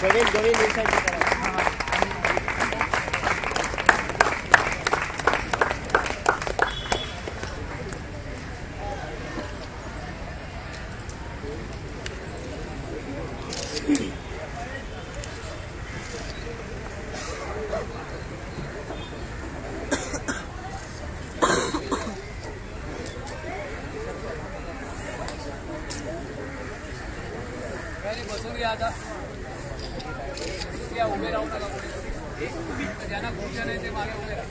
Doreen inside the car. बसून घ्या आता या उभे राहू नका ज्यांना खुर्च्या नाही ते मागे उभे राहा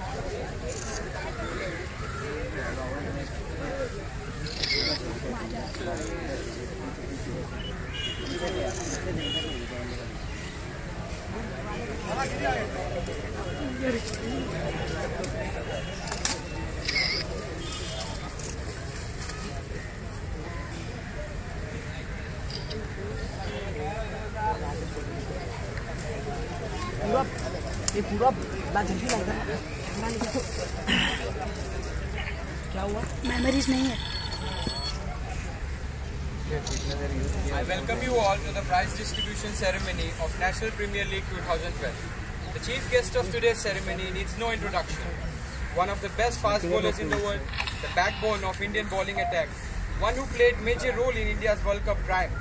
ये पूरा बाजरी लग रहा है क्या हुआ मेमोरीज नहीं है I welcome you all to the prize distribution ceremony of National Premier League 2012. The chief guest of today's ceremony needs no introduction. One of the best fast bowlers in the world, the backbone of Indian bowling attack, one who played major role in India's World Cup prime.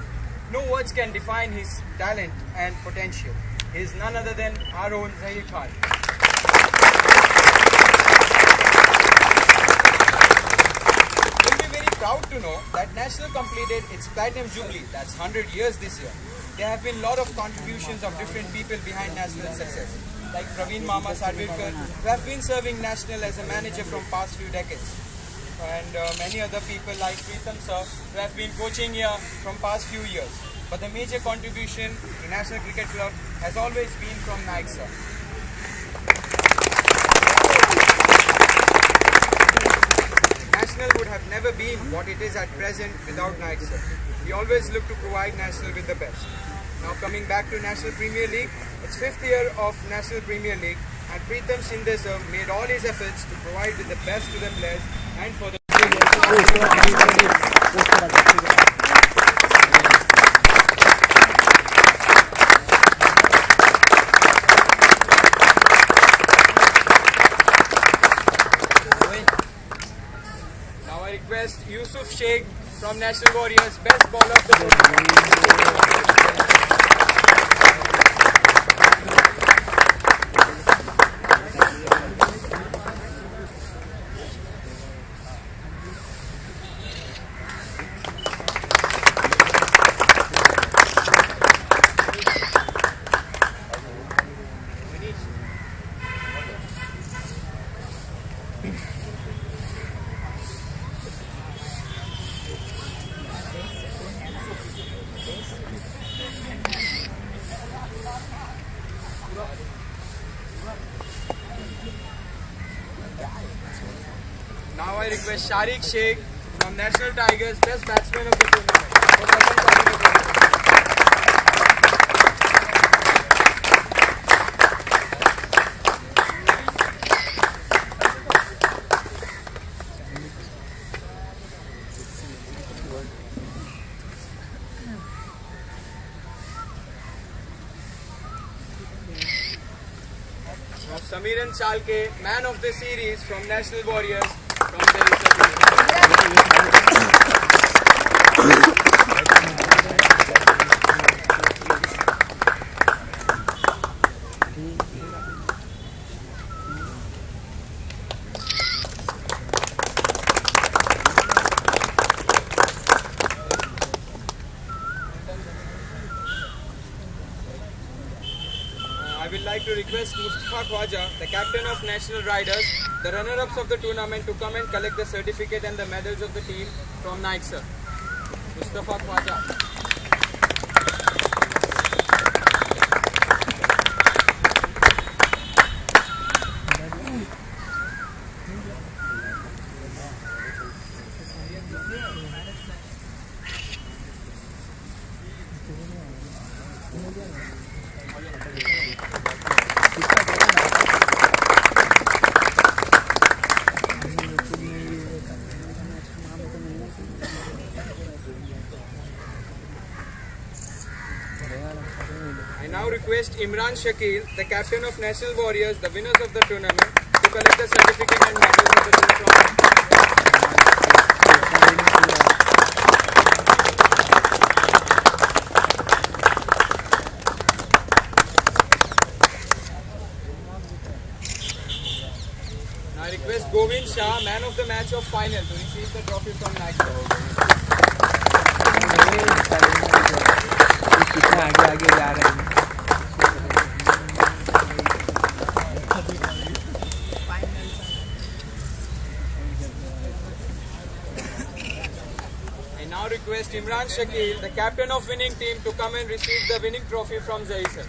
No words can define his talent and potential. He is none other than our own Zaheer Khan. You'll be very proud to know that National completed its Platinum Jubilee, that's 100 years this year. There have been a lot of contributions of different people behind National's success, like Praveen Mama Sarvirkar, who have been serving National as a manager from past few decades. And many other people like Preetham sir, who have been coaching here from past few years. But the major contribution to National Cricket Club has always been from Naik sir. National would have never been what it is at present without Naik sir. We always look to provide National with the best. Now coming back to National Premier League, it's 5th year of National Premier League and Preetham Shinde sir made all his efforts to provide with the best to the players and for the Now I request Yusuf Sheikh from National Warriors, best bowler of the tournament. Now I request Shariq Sheikh from National Tigers, best batsman of the tournament. Now Samiran Chalke, man of the series from National Warriors from Delhi. I would like to request Mustafa Khwaja, the captain of National Riders, the runner-ups of the tournament, to come and collect the certificate and the medals of the team from Naik sir. Mustafa Khwaja. Real, I now request Imran Shakil, the captain of National Warriors, the winners of the tournament, to collect the certificate and medals of the tournament. Now I request Govind Shah, man of the match of final, to receive the trophy from Nike. कितना आगे आगे जा रहे हैं. I now request Imran Shakil, the captain of winning team, to come and receive the winning trophy from Zaisal.